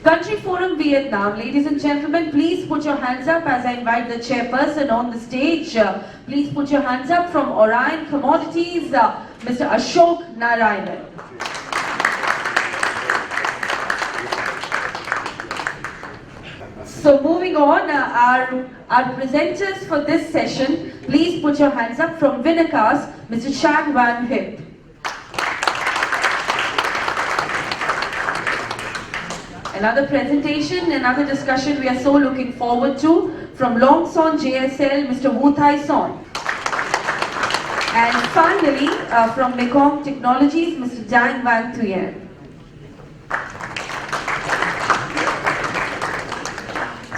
Country Forum Vietnam, ladies and gentlemen, please put your hands up as I invite the chairperson on the stage. Please put your hands up from Orion Commodities, Mr. Ashok Narayanan. So moving on, our presenters for this session, please put your hands up from Winnacas, Mr. Chang Van Hip. Another presentation, another discussion we are so looking forward to from Longson JSL, Mr. Wu Tai Son. And finally, from Mekong Technologies, Mr. Dang Van Thuyen.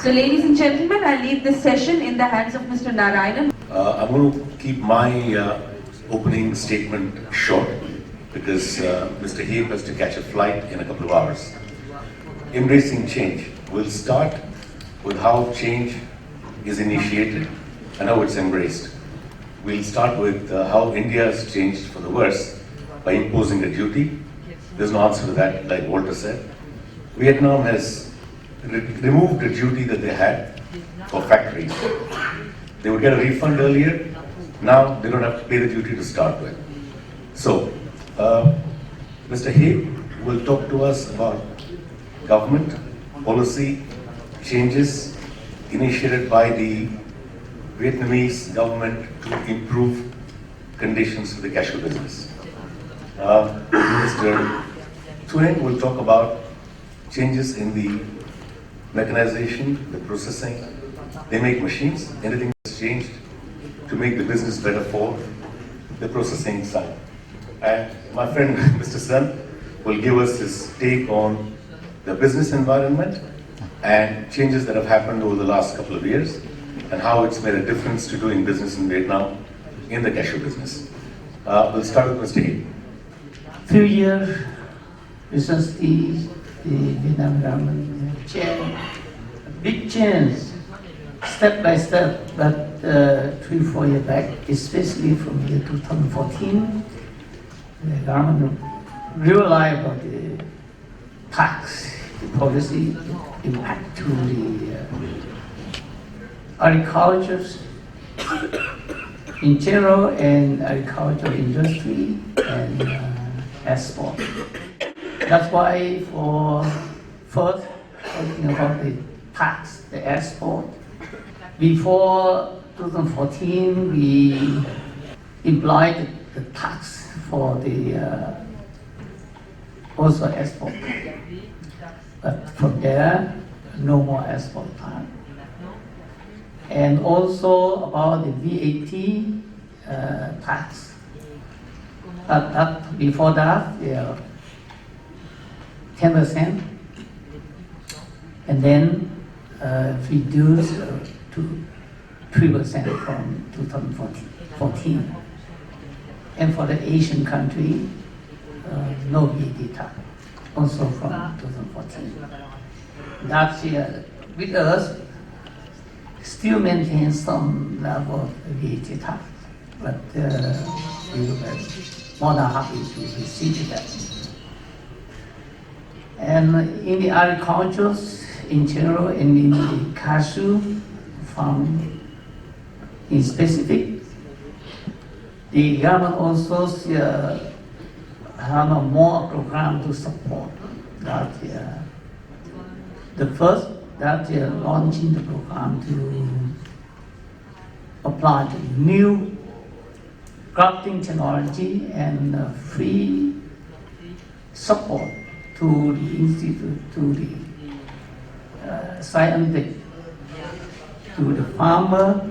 So ladies and gentlemen, I leave this session in the hands of Mr. Narayanan. I'm going to keep my opening statement short because Mr. Heap has to catch a flight in a couple of hours. Embracing change. We'll start with how change is initiated and how it's embraced. We'll start with how India has changed for the worse by imposing a duty. There's no answer to that, like Walter said. Vietnam has removed the duty that they had for factories. They would get a refund earlier. Now they don't have to pay the duty to start with. So, Mr. Heap will talk to us about government policy changes initiated by the Vietnamese government to improve conditions for the cashew business. Mr. Thuyen will talk about changes in the mechanization, the processing. They make machines, anything that's changed to make the business better for the processing side. And my friend Mr. Sun will give us his take on the business environment and changes that have happened over the last couple of years and how it's made a difference to doing business in Vietnam in the cashew business. We'll start with Mr. Heap. Few years recently, the Vietnam government changed, big change, step by step, but 3-4 years back, especially from year 2014, the government realized about the tax, the policy impact to the agriculture in general and agricultural industry and export. That's why for first talking about the tax, the export. Before 2014, we employed the tax for the also export. But from there, no more export tax. And also about the VAT tax. But before that, 10%, and then reduced to 3% from 2014. And for the Asian country, no VAT tax, also from 2014. That year, with us, still maintain some level of VAT tax, but we were more than happy to receive that. And in the agriculture in general and in the cashew farm in specific, the government also have a more program to support that. The first that launching the program to apply the new grafting technology and free support to the institute, to the scientific, to the farmer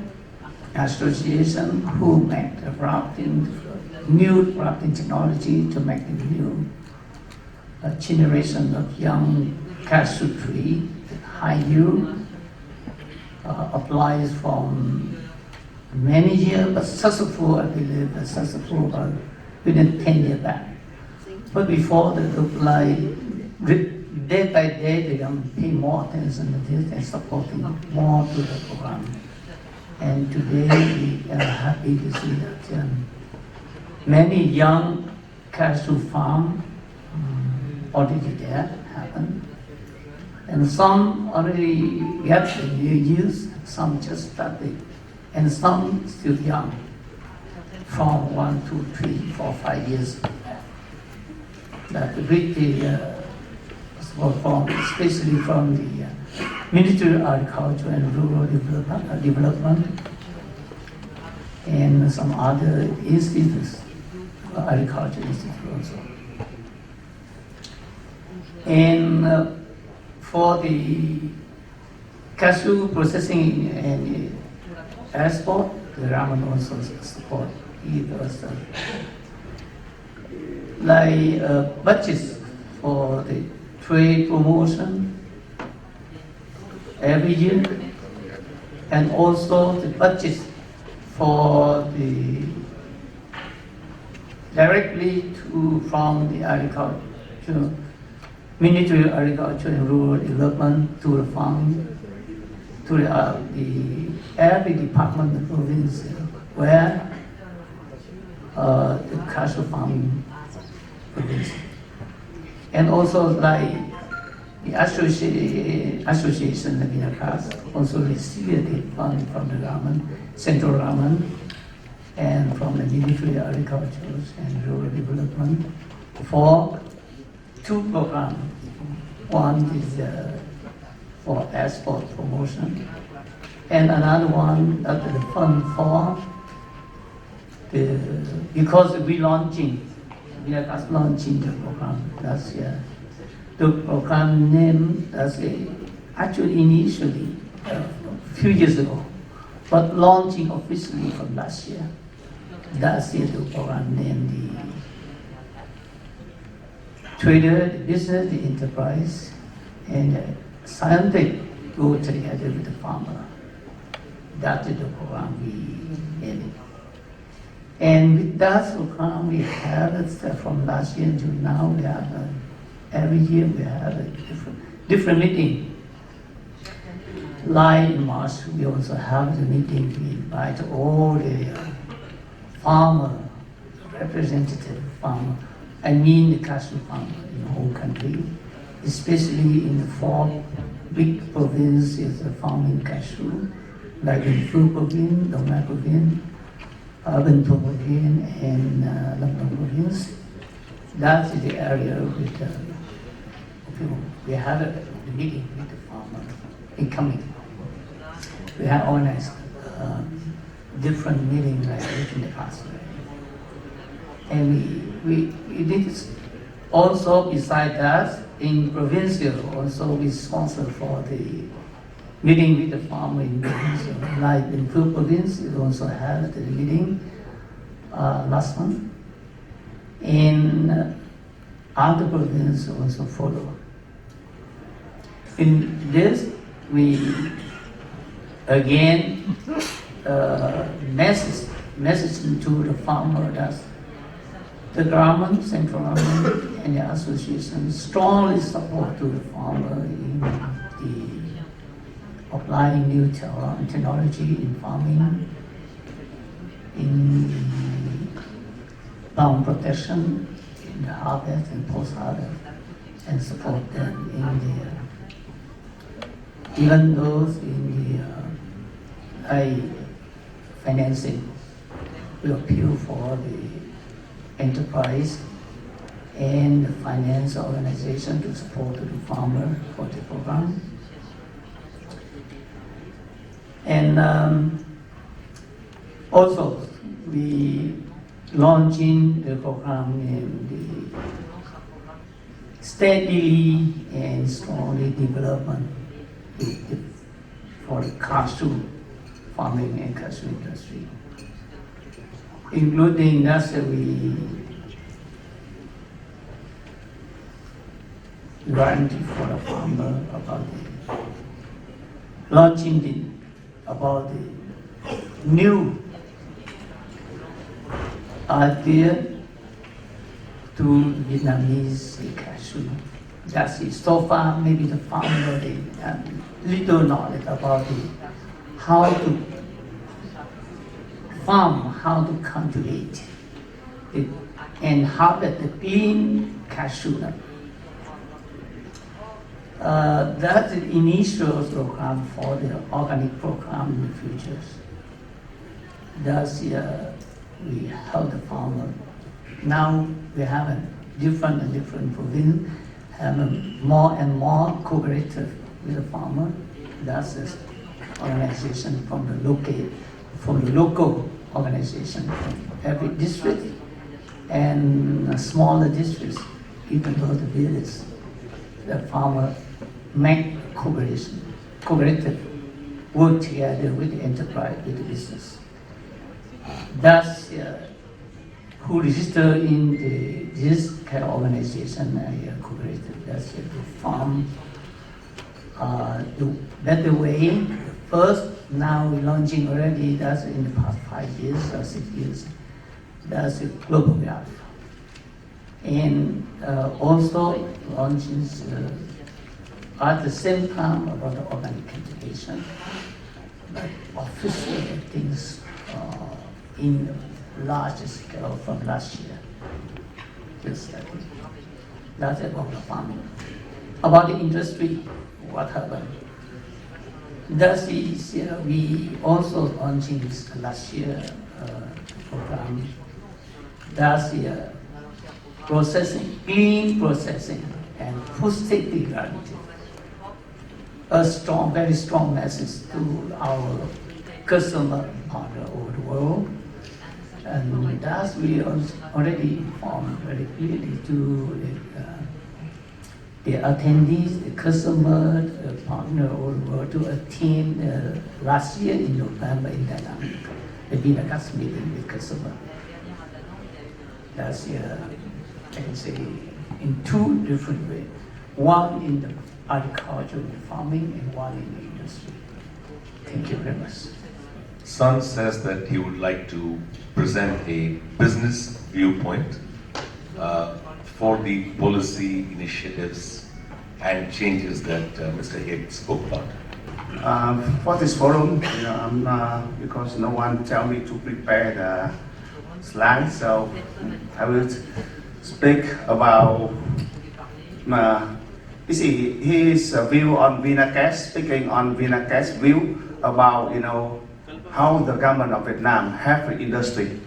association who make the new grafting technology to make the new generation of young cashew tree, high yield, applies from many years, but successful, I believe, successful about within 10 years back. But before they look like day by day they can pay more attention to this and supporting more to the program. And today we are happy to see that many young cashew farm already there happen. And some already get the new use, some just started, and some still young, from 1, 2, 3, 4, 5 years. That really from, especially from the Ministry of Agriculture and Rural Development and some other institutes, agriculture institutes also. And for the cashew processing and export, the Raman also support. It was like budgets for the trade promotion every year, and also the budgets for the directly from the agriculture, Ministry of Agriculture and Rural Development to the farm, to the every department of the province where the cashew farming province. And also like the association of Vinacas also received the fund from the government, central government, and from the Ministry of Agriculture and Rural Development for 2 programs. One is for export promotion, and another one that the fund for the, because we are launching the program last year. The program name actually initially a few years ago, but launching officially from last year. Last year the program named the trader, the business, the enterprise, and scientific go together with the farmer. That is the program we made. And with that program, we have it from last year until now. We have every year we have a different meeting. Like in March, we also have the meeting. We invite all the farmer representative farmer. I mean the cashew farmer in the whole country, especially in the 4 big provinces of farming cashew, like in Phu province, Dong Nai province, Urban province, and Lamtong province. That is the area with we have a meeting with the farmer incoming. We have organized different meetings like this in the past. And we did also, beside that, in provincial, also we sponsor for the meeting with the farmer in provincial. Like in Phu province, we also had the meeting last month. In other provinces also follow. In this, we again message to the farmer that the government, central government, and the association strongly support to the farmer in the applying new technology in farming, in the plant protection, in the harvest and post-harvest, and support them in the even those in the high financing. We appeal for the enterprise and the finance organization to support the farmer for the program. And also, we launching the program in the steadily and strongly development for the cashew farming and cashew industry, including that we guarantee for the farmer about the launching about the new idea to Vietnamese cashew. That's it. So far, maybe the farmer they have little knowledge about how to farm, how to cultivate it, and harvest the green cashew nut. That's the initial program for the organic program in the future. Thus, we help the farmer. Now we have a different province, have a more and more cooperative with the farmer. That's the organization from the local organization from every district and smaller districts, even though the village, the farmer make cooperative, work together with the enterprise, with the business. Thus, who register in this kind of organization, cooperative, that's the farm, the better way. First, now we're launching already, that's in the past 5 years or 6 years, that's a global graph. And also launching at the same time about the organic cultivation, but officially things in large scale from last year. Just like it. That's about the farming. About the industry, what happened? That is, we also launching this last year program. That's the processing, clean processing, and food safety guarantee. A strong, very strong message to our customer partner over the world. And thus we already informed very clearly to the attendees, the customer, the partner over the world to attend last year in November in Da Nang, the Vinagas meeting with customer. That's I can say in two different ways. One in the agriculture and farming and one in the industry. Thank you very much. Son says that he would like to present a business viewpoint for the policy initiatives and changes that Mr. Heep spoke about. For this forum, because no one tell me to prepare the slides, so I will speak about his view on Vinacash, speaking on Vinacash view about how the government of Vietnam have the industry.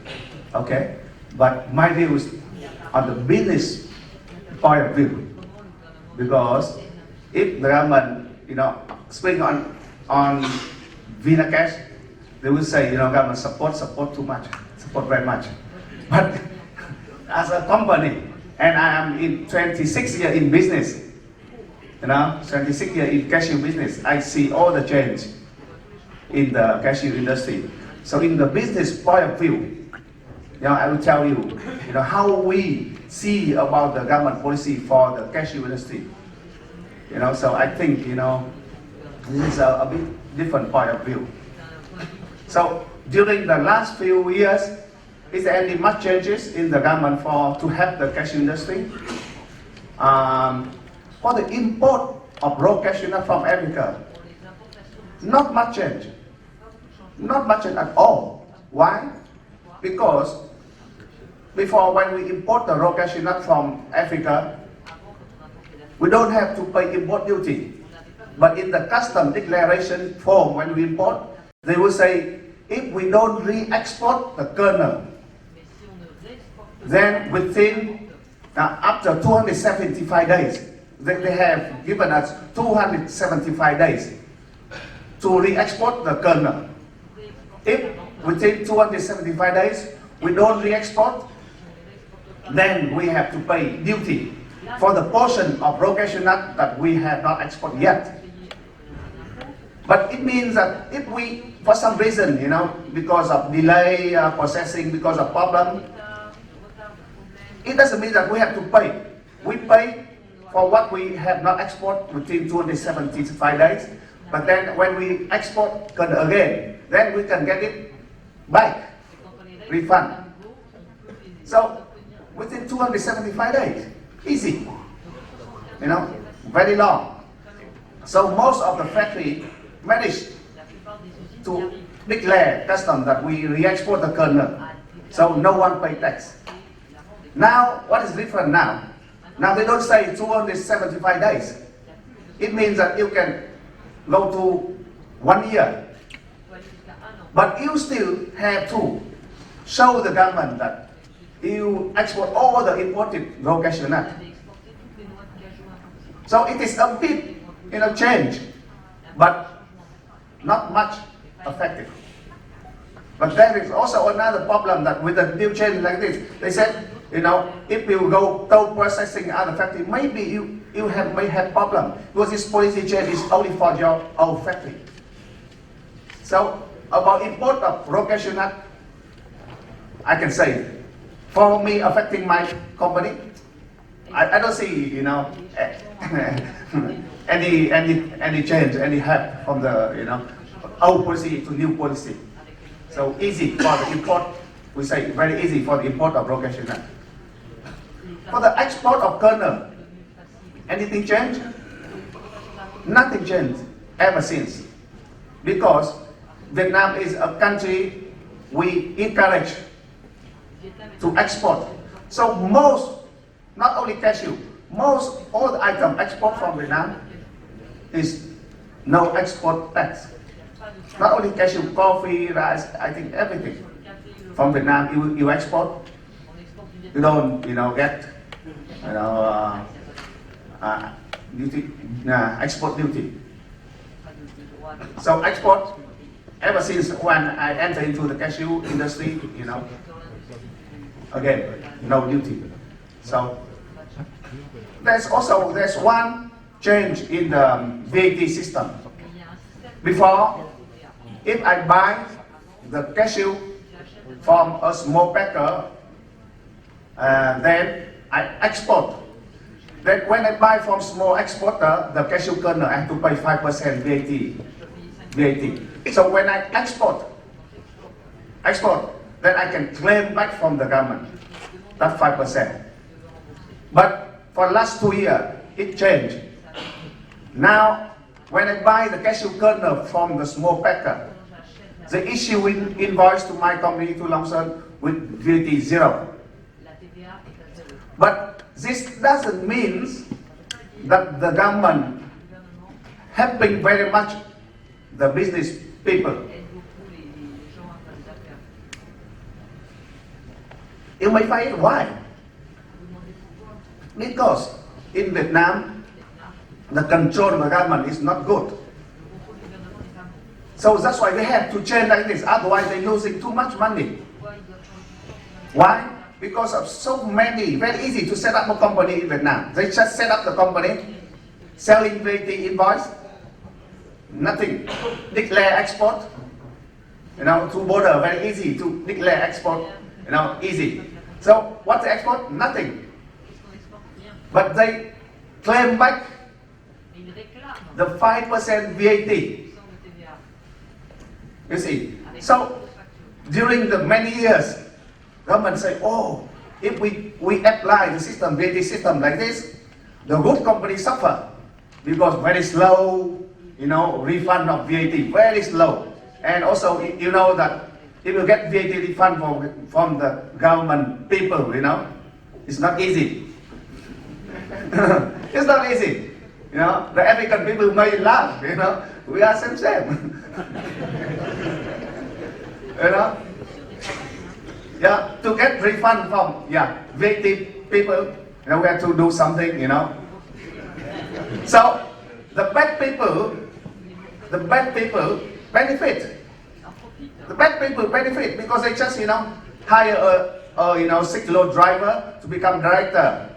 Okay, but my view is on the business point of view, because if the government speaking on Vinacash, they will say government support too much, support very much. But as a company, and I am in 26 years in business, 26 years in cashew business, I see all the change in the cashew industry. So in the business point of view, I will tell you, how we see about the government policy for the cashew industry. So I think, this is a bit different point of view. So during the last few years, is there any much changes in the government to help the cashew industry? For the import of raw cashew nut from Africa, not much change. Not much change at all. Why? Because before, when we import the raw cashew nut from Africa, we don't have to pay import duty. But in the custom declaration form, when we import, they will say, if we don't re-export the kernel, then within, after 275 days, they have given us 275 days to re-export the kernel. If within 275 days we don't re-export, then we have to pay duty for the portion of raw cashew nut that we have not exported yet. But it means that if we, for some reason, because of delay processing, because of problem, it doesn't mean that we have to pay. We pay for what we have not exported within 275 days. But then when we export again, then we can get it back, refund. So within 275 days, easy. Very long. So most of the factory managed to declare custom that we re-export the kernel. So no one pay tax. Now, what is different now? Now they don't say 275 days. It means that you can go to 1 year. But you still have to show the government that you export all the imported raw cashew nut. So it is a bit, change, but not much effective. But there is also another problem that with the new change like this, they said, if you go toll processing other factory, maybe you may have problem because this policy change is only for your own factory. So about import of raw cashew nut, I can say, for me affecting my company, I don't see, any change, any help from the, old policy to new policy. So easy for the import, we say very easy for the import of raw cashew nut. For the export of kernel, anything changed? Nothing changed ever since. Because Vietnam is a country we encourage to export. So most, not only cashew, most all the item export from Vietnam is no export tax. Not only cashew, coffee, rice, I think everything from Vietnam you export. You don't, get, duty, export duty. So export, ever since when I entered into the cashew industry, again, no duty. So there's one change in the VAT system. Before, if I buy the cashew from a small packer, then I export. Then when I buy from small exporter, the cashew kernel, I have to pay 5% VAT. So when I export, then I can claim back from the government that 5%. But for last 2 years, it changed. Now, when I buy the cashew kernel from the small packer, they issue invoice to my company, to Longson, with VAT 0. But this doesn't mean that the government helping very much the business people. You may find why? Because in Vietnam, the control of the government is not good. So that's why they have to change like this, otherwise they're losing too much money. Why? Because of so many, very easy to set up a company in Vietnam. They just set up the company, selling VAT invoice, nothing. Declare export, to border, very easy to declare export, easy. So what's the export? Nothing. But they claim back the 5% VAT. You see, so during the many years, government say, oh, if we apply the system, VAT system like this, the good companies suffer because very slow, refund of VAT, very slow. And also, you know that if you get VAT refund from the government people, it's not easy. It's not easy. The African people may laugh, we are same. Yeah, to get refund from VAT people, we have to do something, So the bad people benefit. The bad people benefit because they just, hire a 6-load driver to become director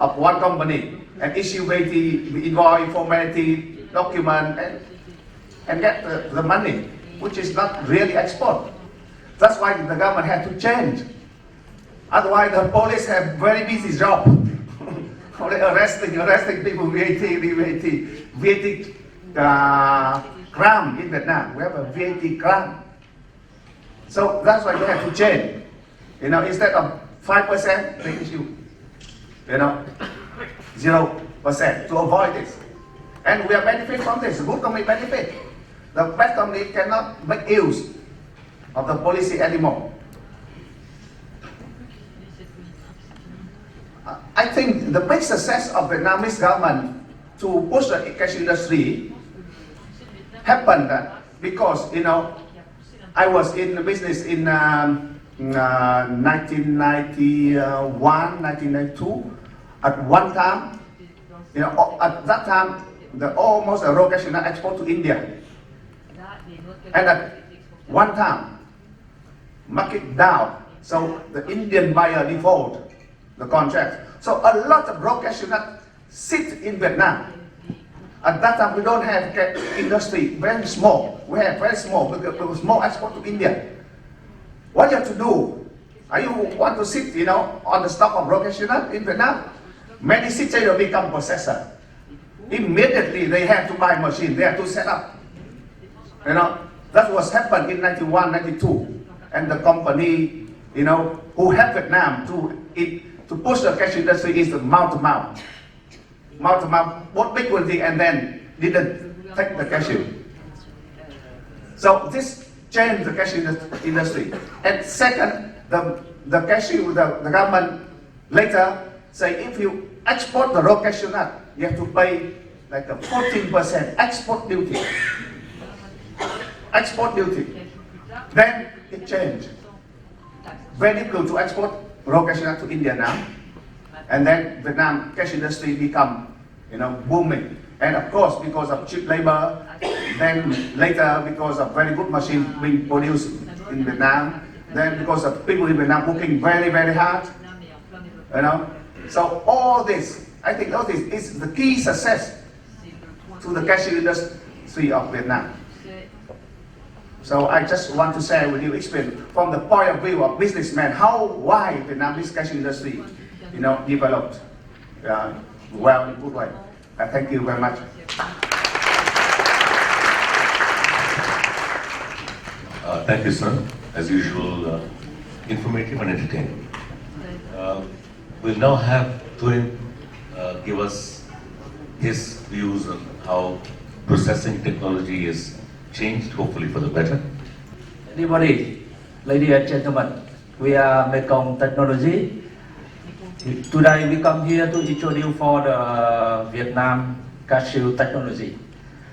of one company and issue VAT invoice, formality, document, and get the money, which is not really export. That's why the government had to change. Otherwise, the police have very busy job. Only arresting people, VAT crime in Vietnam. We have a VAT crime. So that's why they have to change. Instead of 5% they issue, 0% to avoid this. And we are benefit from this. Good company benefit. The bad company cannot make use of the policy anymore. I think the big success of Vietnamese government to push the cash industry happened because, I was in the business in 1991, 1992. At one time, at that time, almost a raw cashew nut export to India. And at one time, market down, so the Indian buyer default the contract. So a lot of raw cashew nut sit in Vietnam. At that time, we don't have industry, very small. We have very small, because small export to India. What you have to do? You want to sit, on the stock of raw cashew nut in Vietnam? Many cities will become processor. Immediately, they have to buy machine. They have to set up. That was happened in 91, 92. And the company, who helped Vietnam to push the cashew industry is the mouth-to-mouth. Mouth-to-mouth, bought big quantity and then didn't take the cashew. So this changed the cashew industry. And second, the cashew, the government later say if you export the raw cashew nut, you have to pay like a 14% export duty. Export duty. Then it changed. Very difficult to export raw cashew nut to India now. And then Vietnam cashew industry become, booming. And of course, because of cheap labor, then later because of very good machine being produced in Vietnam, then because of people in Vietnam working very, very hard, So all this, I think all this is the key success to the cashew industry of Vietnam. So I just want to share with you experience from the point of view of businessmen, why Vietnamese cashew industry, developed well in a good way. Thank you very much. Thank you, sir. As usual, informative and entertaining. We'll now have Turin give us his views on how processing technology is changed, hopefully for the better. Everybody, ladies and gentlemen, we are Mekong Technology. Today we come here to introduce for the Vietnam cashew technology.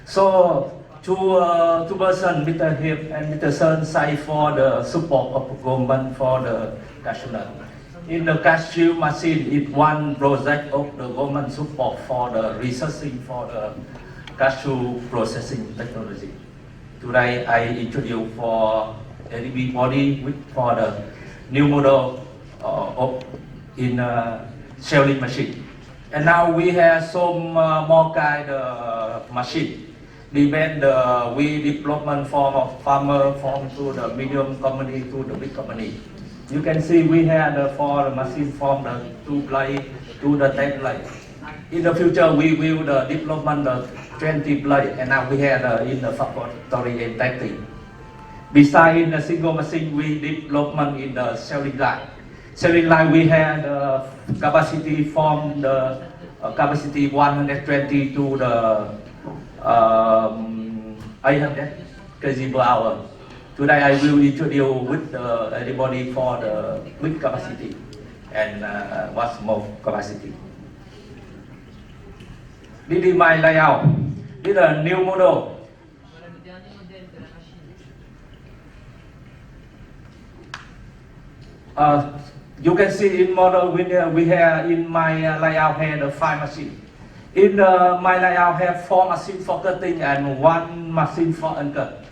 So two persons, Mr. Hiệp and Mr. Sơn, say for the support of government for the cashew nut. In the cashew machine, it's one project of the government support for the researching for the cashew processing technology. Today I introduce for everybody for the new model in shelling machine. And now we have some more kind of machine. Depend we development from a farmer from to the medium company to the big company. You can see we have for the machine from the 2 blade to the 10 blade. In the future we will the development the 20 blade, and now we have in the factory in 30. Besides in the single machine, we development in the shelling line. Shelling line we have the capacity from the capacity 120 to the 800 kg per hour. Today I will introduce with everybody for the big capacity and what's more capacity. This is my layout. This is a new model. You can see in model we have in my layout here the 5 machines. In my layout have 4 machines for cutting and 1 machine for uncut.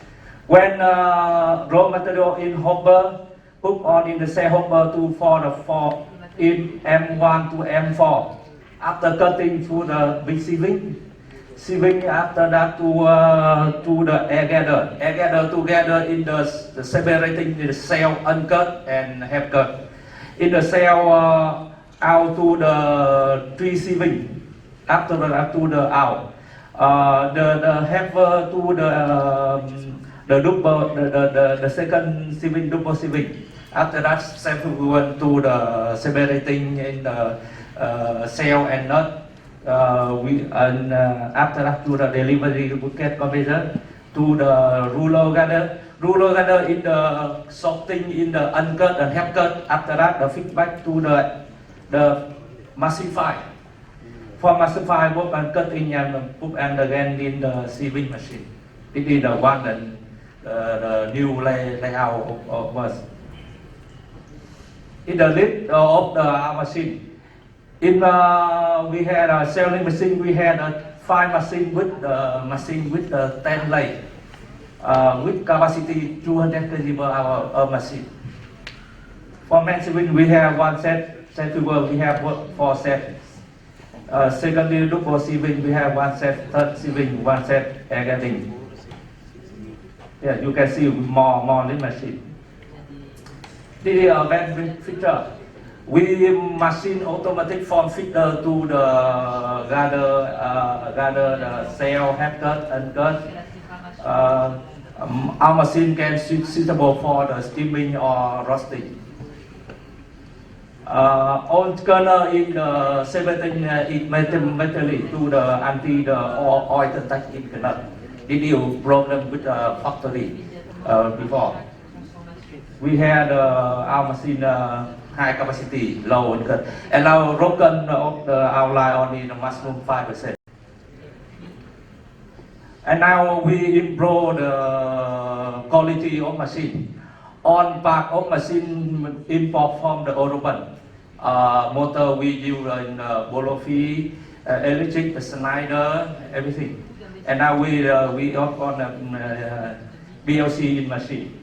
When raw material in hopper, put on in the cell hopper for in M1 to M4. After cutting to the big sieving after that to the air gather. Air gather together in the separating the cell uncut and half cut. In the cell out to the 3 sieving. After that to the out. The half to the double the second sieving double sieving. After that, centrifugal to the separating in the cell and nut. After that, to the delivery bucket conveyor, to the ruler gather. Ruler gather in the sorting in the uncut and half cut. After that, the feedback to the massify. For massify, both and cutting and put and again in the sieving machine. This is the one and the new layout of us. In the lid of our machine, we had a selling machine. We had a 5 machine with the 10 lathe, with capacity 200 kg per hour of machine. For machining, we have 1 set. Centrifugal, we have 4 sets. Secondly, look for sieving, we have 1 set. Third sieving, 1 set. Air gathering. Yeah, you can see more in machine. This is a band feature. We machine automatic form feeder to the gather the cell, half cut and cut. Our machine can suitable for the steaming or roasting. On kernel in the 17 metally to the anti the oil contact in kernel. Did you problem with the factory before? We had our machine high capacity, low and cut, and now broken of the outline only the maximum 5%. And now we improve the quality of machine. On part of machine import from the European. Motor we use in Bolofi, electric, Schneider, everything. And now we work on BLC in machine.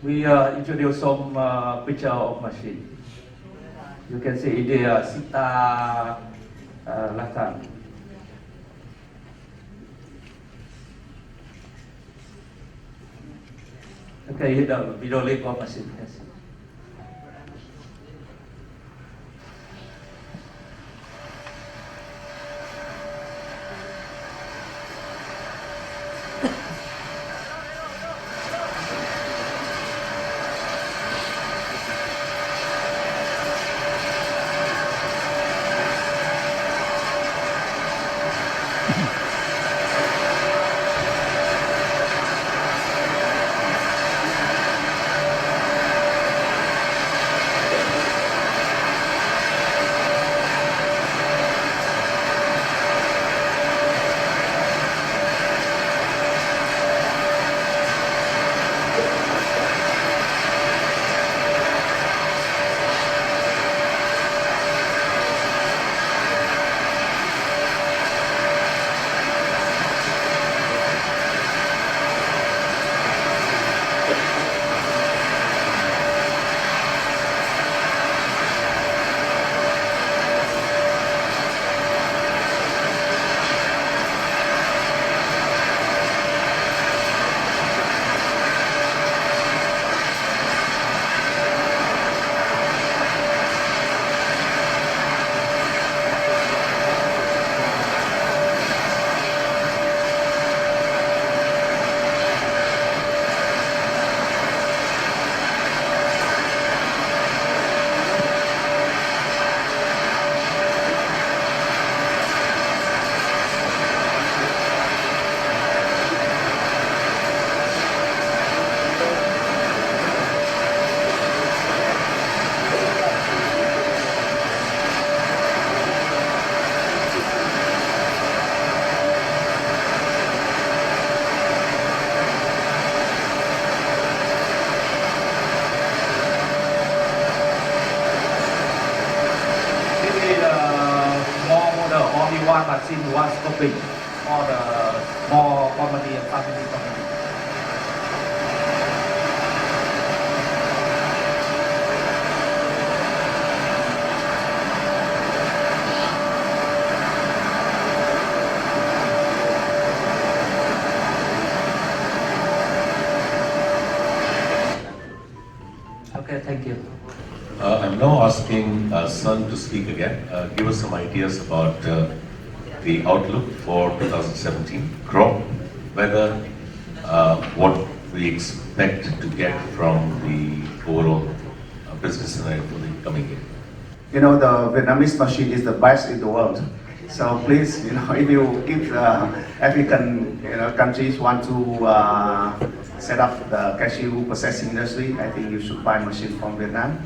We introduce some picture of machine. You can see the Sita Latam. Okay, here the video link of machine. Yes. one machine, one scoping for the more comedy and family comedy. Okay, thank you. I'm now asking Sun to speak again. Give us some ideas about the outlook for 2017 crop, whether what we expect to get from the overall business scenario for the coming year. You know, the Vietnamese machine is the best in the world. So please, you know, if African countries want to set up the cashew processing industry, I think you should buy machine from Vietnam.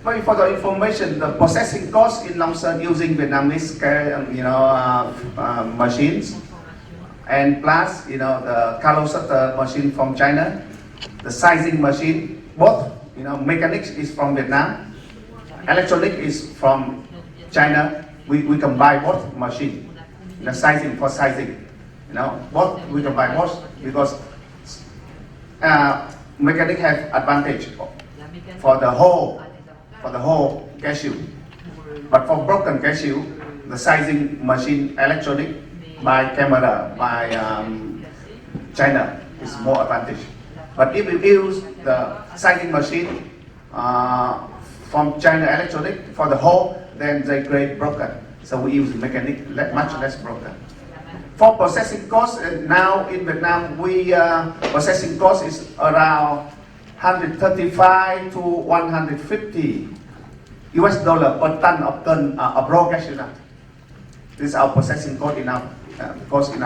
Maybe for the information, the processing cost in Long Son using Vietnamese, machines, and plus, the color shutter machine from China, the sizing machine, both, mechanics is from Vietnam, electronic is from China. We can buy both machine, the sizing for sizing, both we can buy both because mechanic have advantage for the whole cashew, but for broken cashew, the sizing machine electronic by camera by China is more advantage. But if you use the sizing machine from China electronic for the whole, then they create broken. So we use mechanic much less broken. For processing cost, now in Vietnam, processing cost is around 135 to 150 US dollar per ton of raw cashew nut. This is our processing cost in our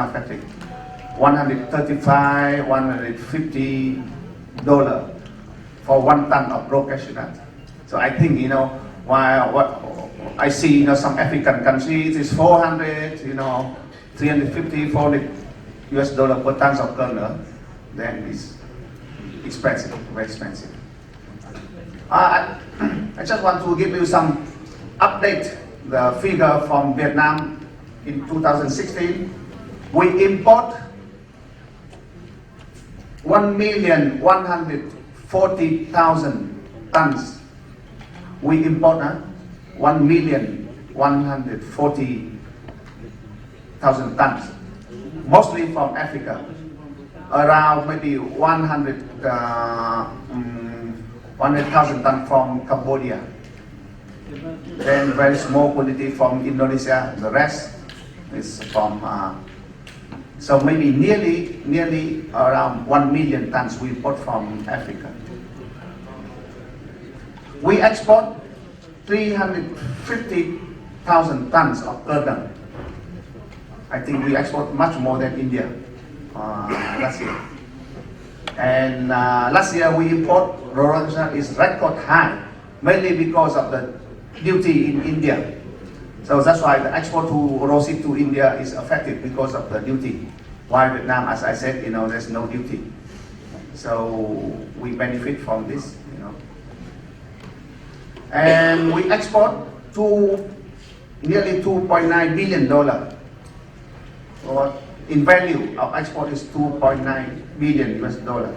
factory. 135, 150 dollar for 1 ton of raw cashew nut. So I think what I see some African countries is 400, 350, 400 US dollar per tons of kernel. Then it's expensive, very expensive. I just want to give you some update. The figure from Vietnam in 2016, we import 1,140,000 tons. We import 1,140,000 tons, mostly from Africa. Around maybe 100,000 tons from Cambodia. Then very small quantity from Indonesia. The rest is from. So maybe nearly around 1 million tons we import from Africa. We export 350,000 tons of kernel. I think we export much more than India last year. And last year we import raw cashew is record high, mainly because of the duty in India. So that's why the export to rapeseed to India is affected because of the duty. While Vietnam, as I said, there's no duty. So we benefit from this, And we export to nearly $2.9 billion. Or in value of export is 2.9 billion US dollar.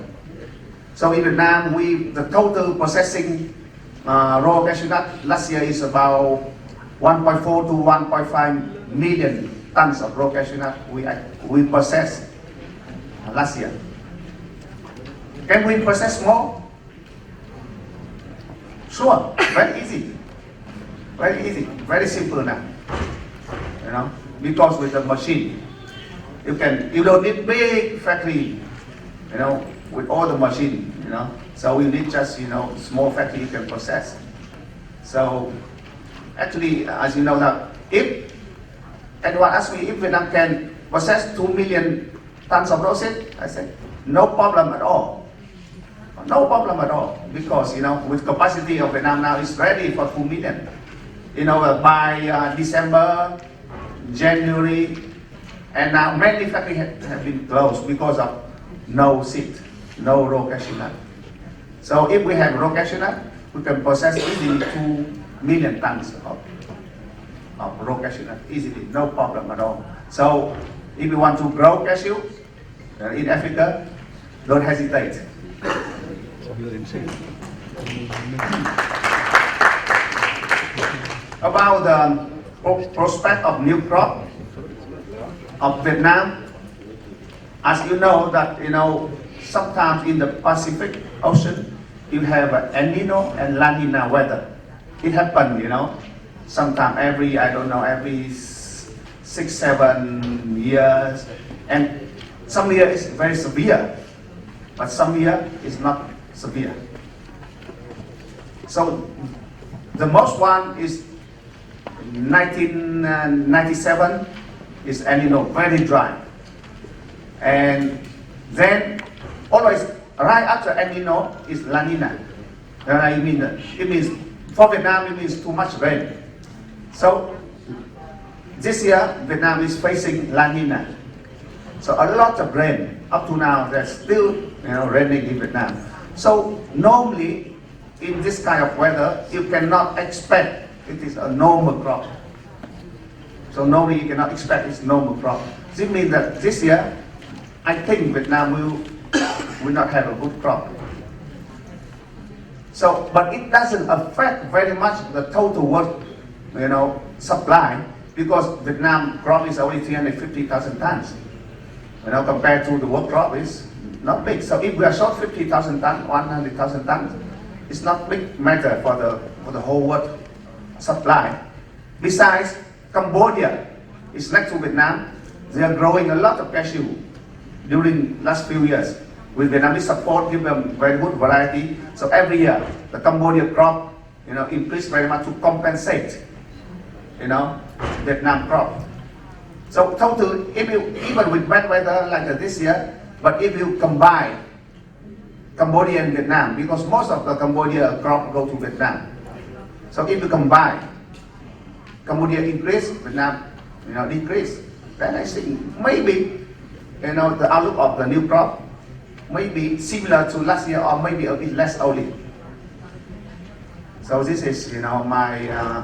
So in Vietnam, the total processing raw cashew nut last year is about 1.4 to 1.5 million tons of raw cashew nut we processed last year. Can we process more? Sure, very easy, very simple now. Because with the machine, you don't need big factory, with all the machine, So we need just, small factory you can process. So actually, as you know now, if anyone asks me if Vietnam can process 2 million tons of rapeseed, I said, no problem at all. No problem at all, because, with capacity of Vietnam now is ready for 2 million. By December, January, and now many factories have been closed because of no seed, no raw cashew nut. So if we have raw cashew nut, we can process easily 2 million tons of raw cashew nut, easily, no problem at all. So if you want to grow cashew in Africa, don't hesitate. About the prospect of new crop of Vietnam, as you know that sometimes in the Pacific Ocean you have El Nino and La Nina weather. It happened, Sometimes every 6-7 years, and some year is very severe, but some year is not severe. So the most one is 1997 is El Nino, very dry, and then always right after El Nino is La Nina. It means for Vietnam it means too much rain. So this year Vietnam is facing La Nina. So a lot of rain. Up to now there's still raining in Vietnam. So normally in this kind of weather you cannot expect it is a normal crop. So normally you cannot expect it's normal crop. This means that this year I think Vietnam will not have a good crop. So, but it doesn't affect very much the total world, supply, because Vietnam crop is only 350,000 tons. Compared to the world crop is not big. So if we are short 50,000 tons, 100,000 tons, it's not big matter for the whole world supply. Besides, Cambodia is next to Vietnam. They are growing a lot of cashew during last few years. With Vietnamese support, give them very good variety. So every year, the Cambodia crop, increase very much to compensate, Vietnam crop. So total, even with bad weather like this year, but if you combine Cambodia and Vietnam, because most of the Cambodia crop go to Vietnam. So if you combine, Cambodia increase, Vietnam, decrease. Then I think maybe, the outlook of the new crop may be similar to last year or maybe a bit less only. So this is, my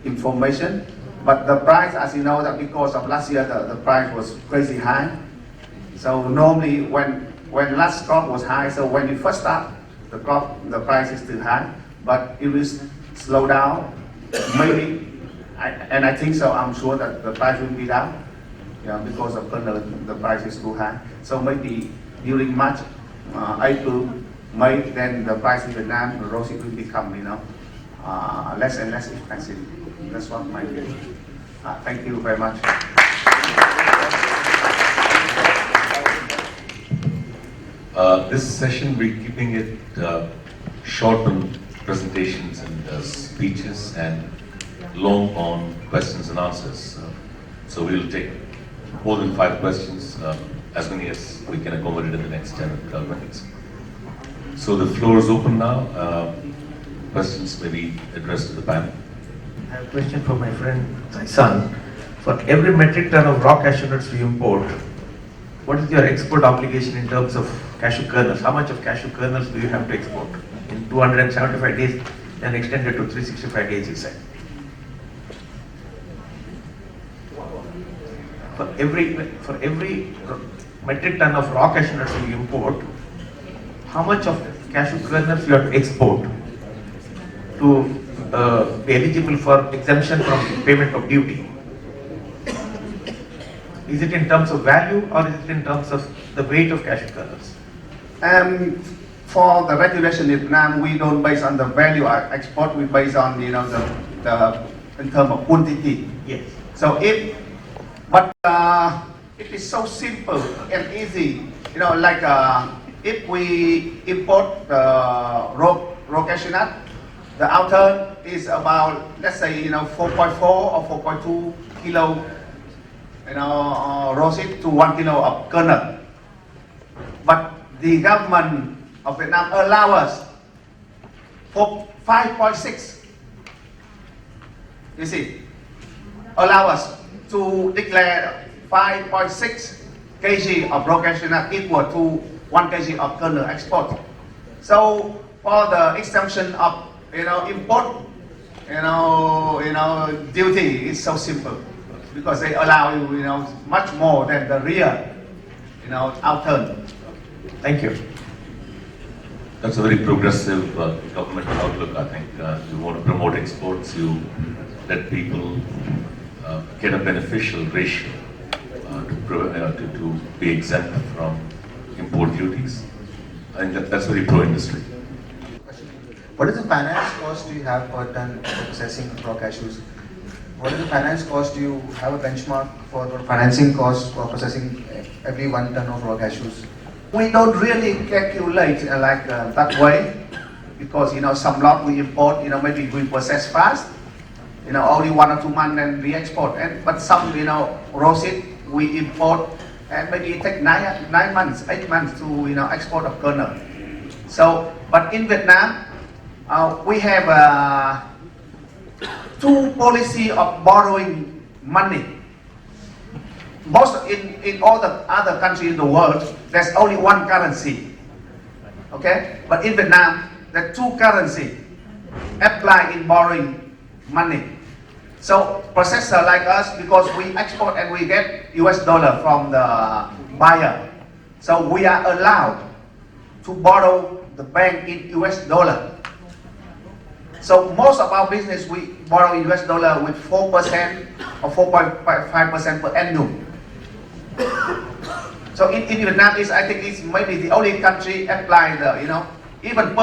information. But the price, as you know, that because of last year, the price was crazy high. So normally when last crop was high, so when you first start the crop, the price is still high. But it will slow down, maybe, and I think so, I'm sure that the price will be down, because of the price is too high. So maybe during March, April, May, then the price in Vietnam, the rapeseed will become, less and less expensive. That's what my view. Thank you very much. This session, we're keeping it short on presentations and speeches and long on questions and answers. So we'll take more than 5 questions, as many as we can accommodate in the next 10 or 12 minutes. So the floor is open now. Questions may be addressed to the panel. I have a question for my friend, my son. For every metric ton of raw cashew nuts we import, what is your export obligation in terms of cashew kernels? How much of cashew kernels do you have to export? In 275 days, then extended to 365 days, he said. For every metric ton of raw cashew nuts we import, how much of cashew kernels you have to export to be eligible for exemption from payment of duty? Is it in terms of value or is it in terms of the weight of cashew kernels? For the regulation in Vietnam, we don't base on the value of export. We base on the in terms of quantity. Yes. So it is so simple and easy. Like if we import raw cashew nut, the outer is about, let's say, 4.4 or 4.2 kilo, rapeseed to 1 kilo of kernel. But the government of Vietnam allow us for 5.6. You see, allow us to declare 5.6 kg of raw cashew nut equal to 1 kg of kernel export. So for the exemption of import, duty is so simple because they allow you, much more than the real, outturn. Thank you. That's a very progressive government outlook, I think. You want to promote exports, you let people get a beneficial ratio to be exempt from import duties. I think that's very pro-industry. What is the finance cost do you have per ton for processing raw cashews? What is the finance cost? Do you have a benchmark for the financing cost for processing every 1 ton of raw cashews? We don't really calculate that way, because some lot we import, maybe we process fast, only 1 or 2 months and we export. But some raw seed we import and maybe it takes 9 months, 8 months to export of kernel. So, but in Vietnam, we have two policy of borrowing money. Most in all the other countries in the world, there's only one currency. Okay, but in Vietnam, there are two currency apply in borrowing money. So processor like us, because we export and we get US dollar from the buyer, so we are allowed to borrow the bank in US dollar. So most of our business we borrow in US dollar with 4% or 4.5% per annum. So in Vietnam, I think it's maybe the only country apply the even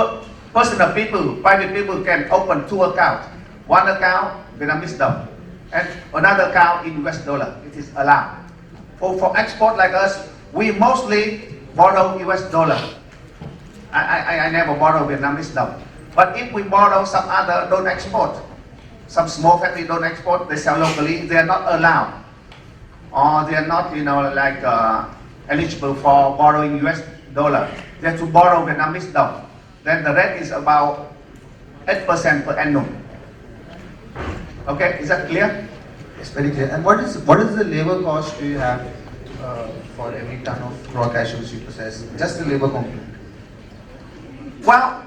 personal people, private people can open 2 accounts. One account Vietnamese đồng and another account in US dollar. It is allowed. For export like us, we mostly borrow US dollar. I never borrow Vietnamese đồng. But if we borrow some other don't export, some small factory don't export, they sell locally, they are not allowed, or they are not eligible for borrowing US dollar. They have to borrow Vietnamese đồng. Then the rate is about 8% per annum. Okay, is that clear? It's very clear. And what is the labor cost do you have for every ton of raw cashews you process? Just the labor component. Well,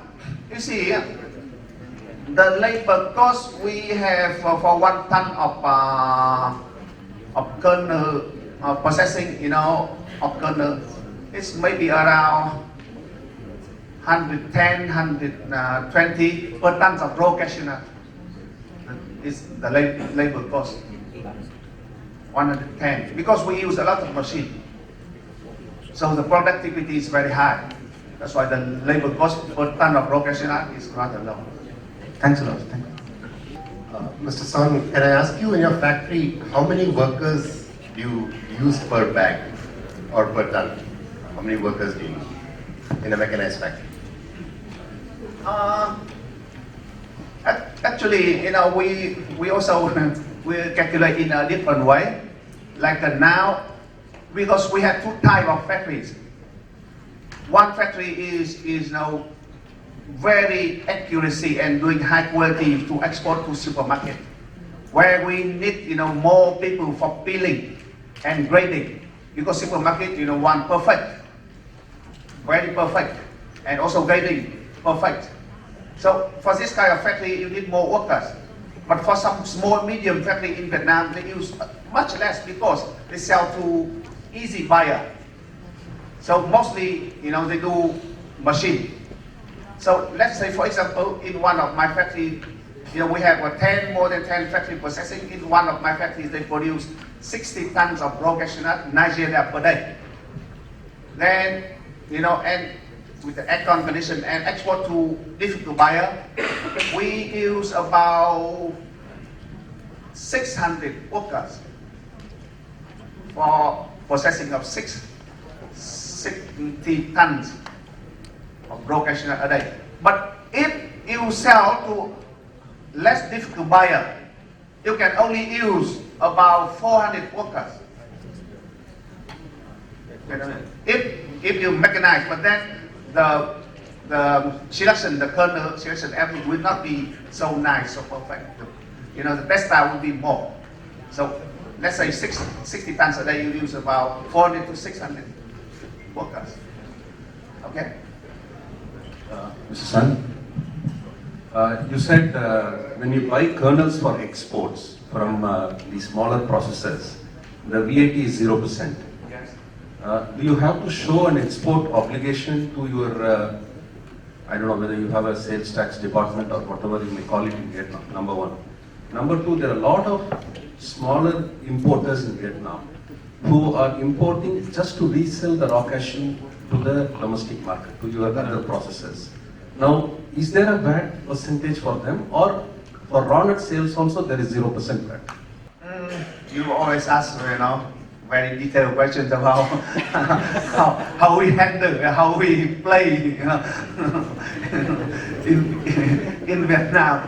you see, the labor cost we have for 1 ton of kernel processing, of kernel, it's maybe around 110, 120 per tons of raw cashew nut. Is the labor cost 110, because we use a lot of machine, so the productivity is very high. That's why the labor cost per ton of raw cashew nut is rather low. Thanks a lot. Thank you. Mr. Son, can I ask you, in your factory, how many workers do you use per bag or per ton? How many workers do you use in a mechanized factory? Actually, we also we calculate in a different way. Like now, because we have 2 types of factories. One factory is now very accuracy and doing high quality to export to supermarket, where we need more people for peeling and grading, because supermarket want perfect, very perfect, and also grading perfect. So for this kind of factory, you need more workers. But for some small, medium factory in Vietnam, they use much less because they sell to easy buyer. So mostly, they do machine. So let's say, for example, in one of my factory, we have more than 10 factory processing. In one of my factories, they produce 60 tons of raw cashew nut, Nigeria per day. Then, and with the aircon condition and export to difficult buyer, we use about 600 workers for processing of 60 tons of raw cashew nut a day. But if you sell to less difficult buyer, you can only use about 400 workers. If you mechanize, but then the selection, the kernel selection, everything will not be so nice, so perfect. The best style will be more. So let's say 60 tons a day, you use about 400 to 600 workers. Okay? Mr. Sun, you said when you buy kernels for exports from the smaller processors, the VAT is 0%. Yes. Do you have to show an export obligation to your, I don't know whether you have a sales tax department or whatever you may call it in Vietnam, number one. Number two, there are a lot of smaller importers in Vietnam who are importing just to resell the raw cashew to the domestic market, to your other processors. Now, is there a VAT percentage for them, or for raw nut sales also there is 0% VAT? You always ask, very detailed questions about how we handle, how we play, in Vietnam.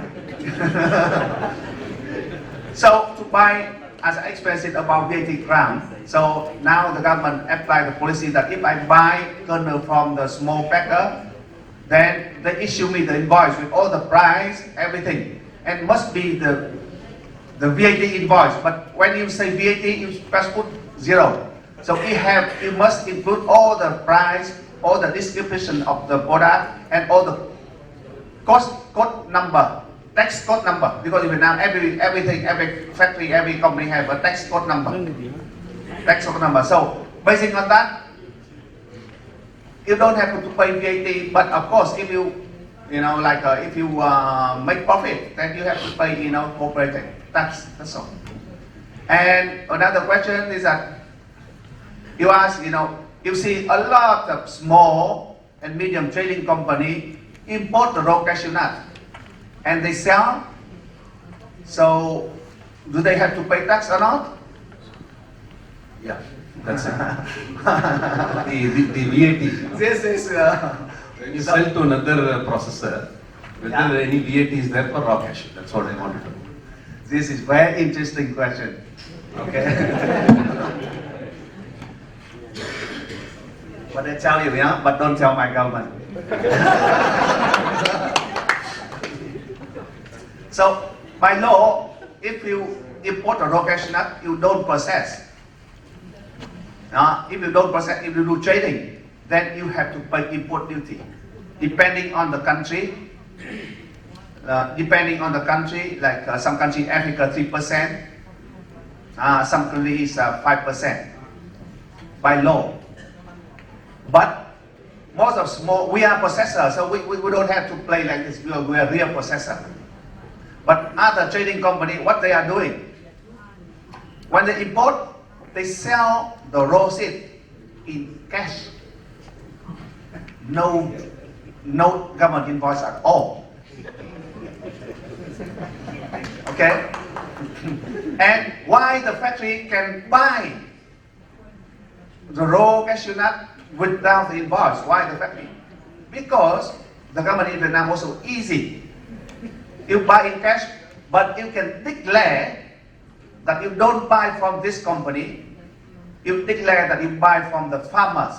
So to buy, as I expressed it about VAT grant, so now the government applied the policy that if I buy kernel from the small packer, then they issue me the invoice with all the price, everything, and must be the VAT invoice. But when you say VAT, you just put 0. So you must include all the price, all the description of the product, and all the code number, tax code number. Because in Vietnam, everything, every factory, every company have a tax code number. Tax code number. So based on that, you don't have to pay VAT. But of course, if you if you make profit, then you have to pay corporate tax. That's all. And another question is that you ask, you see a lot of small and medium trading company import the raw cashew nut and they sell. So do they have to pay tax or not? Yeah, that's it. the VAT. This is When you sell to another processor, whether any VAT is there for raw cashew? That's what I wanted to know. This is very interesting question. Okay. But I tell you, but don't tell my government. So by law, if you import a raw cashew nut, you don't process. If you don't process, if you do trading, then you have to pay import duty, depending on the country. Like some country, Africa 3%, some countries 5% by law. But most of small, we are processors, so we don't have to play like this. We are real processor. But other trading company, what they are doing, when they import, they sell the raw seed in cash. No government invoice at all. Okay? And why the factory can buy the raw cashew nut without the invoice? Why the factory? Because the government in Vietnam also easy. You buy in cash, but you can declare that you don't buy from this company. You declare that you buy from the farmers.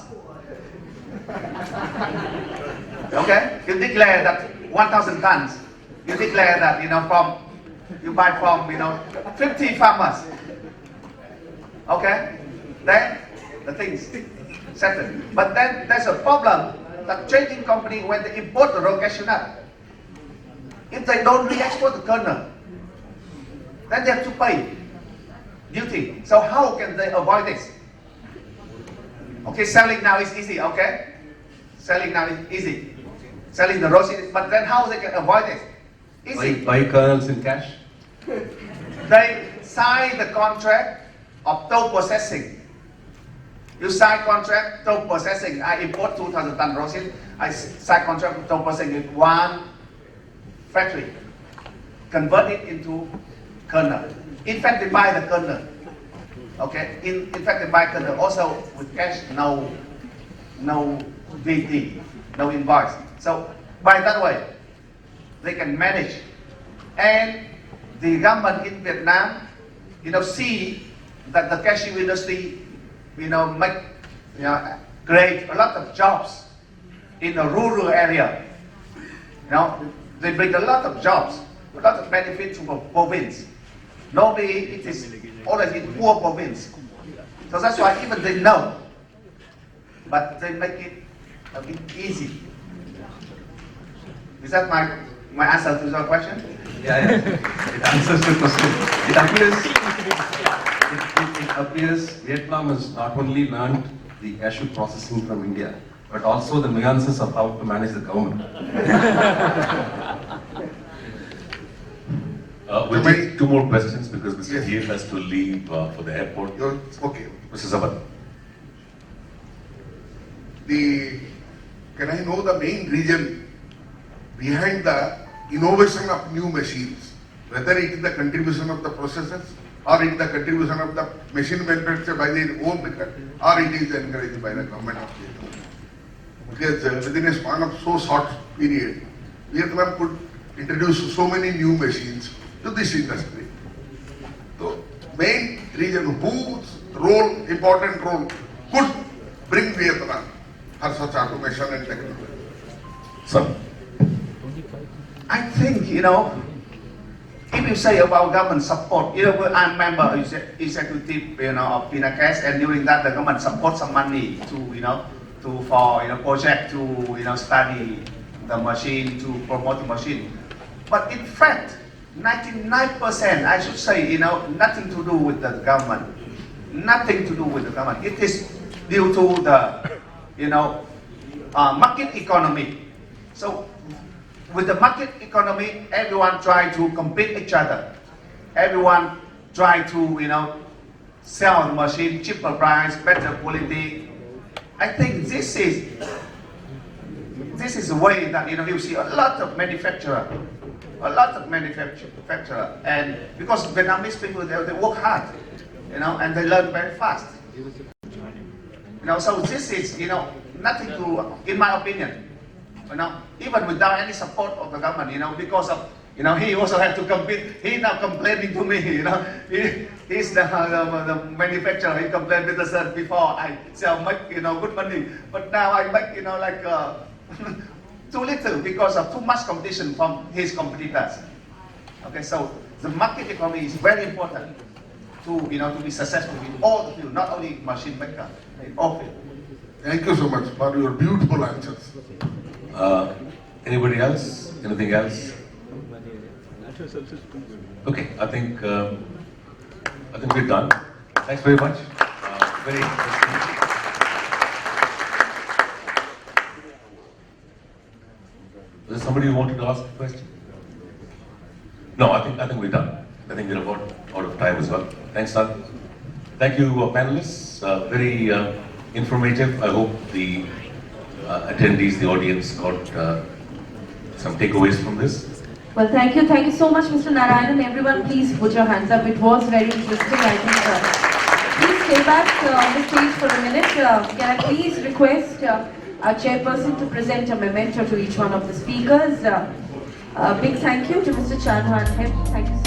Okay? You declare that 1,000 tons. You declare that you buy from 50 farmers. Okay? Then the things settled. But then there's a problem that trading company, when they import the raw cashew nut, if they don't re-export the kernel, then they have to pay duty. So how can they avoid this? Okay, selling now is easy, okay? Selling now is easy. Selling the raw seed, but then how they can avoid this? Easy. Buy kernels in cash? They sign the contract of toll processing. You sign contract, toll processing. I import 2,000 tons raw seed. I sign contract with toll processing with one factory. Convert it into kernel. In fact, they buy the kernel. Okay. In fact, they buy kernel also with cash, no VAT, no invoice. So by that way, they can manage. And the government in Vietnam, see that the cashew industry, create a lot of jobs in a rural area. They bring a lot of jobs, a lot of benefits to the province. Normally, it is always in poor province. So that's why even they know, but they make it a bit easy. Is that my answer to your question? Yeah. It answers the question. It appears Vietnam has not only learned the cashew processing from India, but also the nuances of how to manage the government. We'll take two more questions because Mr. Heer has to leave for the airport. Okay. Mr. Zabat. Can I know the main reason behind the innovation of new machines, whether it is the contribution of the processors or it is the contribution of the machine manufactured by their own method, or it is encouraged by the government of Vietnam. Because within a span of so short period, Vietnam could introduce so many new machines to this industry. So, main reason whose role, important role, could bring Vietnam for such automation and technology. Sir. I think, if you say about government support, I'm a member of executive, of Pinacas, and during that the government support some money for project to, study the machine, to promote the machine. But in fact, 99%, I should say, nothing to do with the government. Nothing to do with the government. It is due to the, market economy. So, with the market economy, everyone try to compete each other. Everyone try to, sell the machine, cheaper price, better quality. I think this is the way that, you see a lot of manufacturer, and because Vietnamese people, they work hard, and they learn very fast. So this is, nothing to, in my opinion, even without any support of the government, because of, he also had to compete. He now complaining to me, he's the manufacturer. He complained with us before I make, good money, but now I make, too little because of too much competition from his competitors. Okay, so the market economy is very important to, to be successful in all the field, not only machine maker, in all field. Thank you so much for your beautiful answers. Anybody else? Anything else? Okay, I think we're done. Thanks very much. Very interesting. Is there somebody who wanted to ask a question? No, I think we're done. I think we're about out of time as well. Thanks, sir. Thank you, panelists. Very informative. I hope the attendees, the audience, got some takeaways from this. Well, thank you so much, Mr. Narayanan. Everyone, please put your hands up. It was very interesting, I think. Please stay back on the stage for a minute. Can I please request our chairperson to present a memento to each one of the speakers. Big thank you to Mr. Chanhan. Thank you so much.